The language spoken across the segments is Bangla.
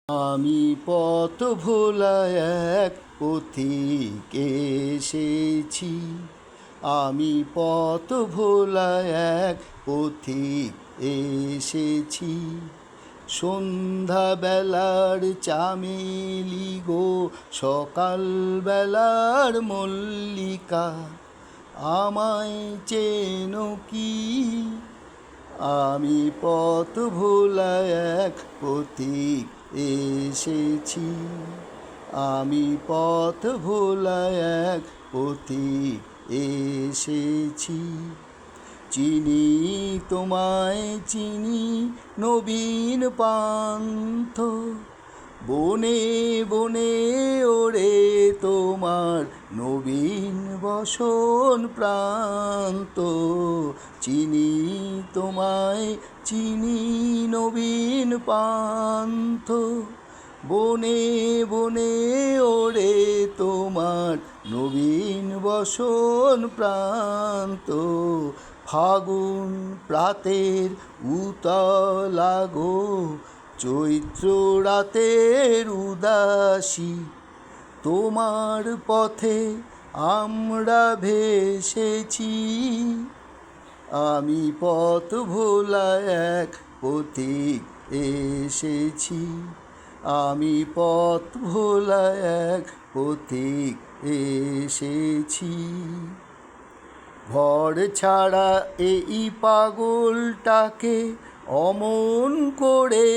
আমি পথ ভোলা এক পথিক এসেছি। আমি পথ ভোলা এক পথিক এসেছি। সন্ধ্যাবেলার চামেলি গো, সকাল বেলার মল্লিকা, আমায় চেনো কি? আমি পথ ভোলা এক পথিক এসেছি। আমি পথ ভোলা এক পথিক এসেছি। চিনি তোমায় চিনি নবীন পান্থ, বনে বনে ওরে তোমার নবীন বসন প্রান্ত। চিনি তোমায় চিনি নবীন পান্থ, বনে বনে ওরে তোমার নবীন বসন প্রান্ত। ফাগুন প্রাতের উতলা গো, চৈত্র রাতের উদাসী, তোমার পথে আমরা ভেসেছি। আমি পথ ভোলা এক পথিক এসেছি। আমি পথ ভোলা এক পথিক এসেছি। ঘর ছাড়া এই পাগলটাকে অমন করে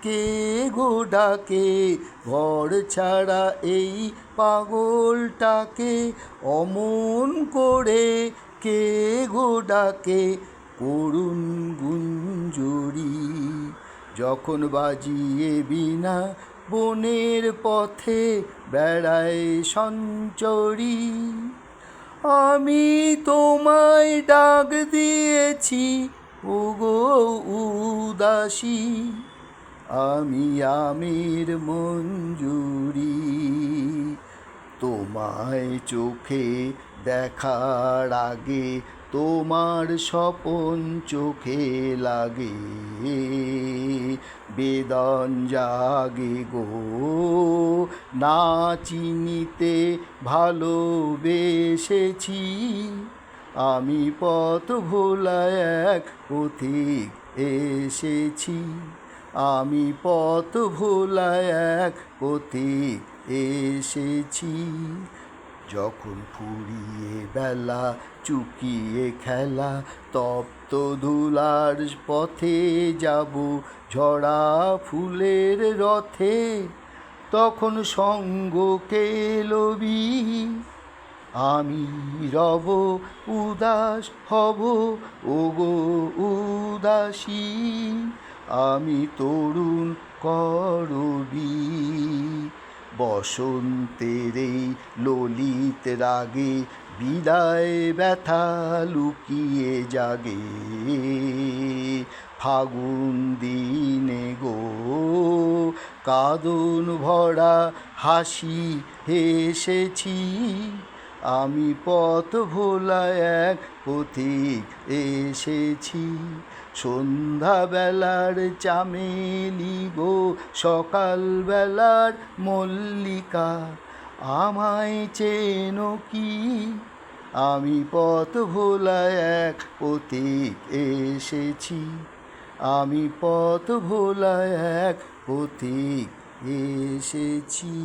কে গো ডাকে? ঘর ছাড়া এই পাগলটাকে অমন করে কে গো ডাকে? করুণ গুঞ্জরি যখন বাজিয়ে বীণা, বনের পথে বেড়ায় সঞ্চরী। আমি তোমায় ডাক দিয়েছি ওগো উদাসী, আমি আমির মঞ্জুরি। তোমায় চোখে দেখার আগে তোমার স্বপন চোখে লাগে, বেদন জাগে গো না চিনিতে ভালোবেসেছি। আমি পথ ভোলা এক পথিক এসেছি। আমি পথ ভোলা এক পথিক এসেছি। যখন ফুরিয়ে বেলা চুকিয়ে খেলা, তপ্ত ধুলার পথে যাব ঝরা ফুলের রথে, তখন সঙ্গ কে লবি? আমি রব উদাস হব ওগো উদাসী, আমি তরুণ করবি। বসন্তের এই ললিত রাগে বিদায় ব্যথা লুকিয়ে জাগে। ফাগুন দিনে গো কাঁদন ভরা হাসি হেসেছি। আমি পথ ভোলা এক পথিক এসেছি। সন্ধ্যাবেলার চামেলি গো, সকাল বেলার মল্লিকা, আমায় চেনো কি? আমি পথ ভোলা এক পথিক এসেছি। আমি পথ ভোলা এক পথিক এসেছি।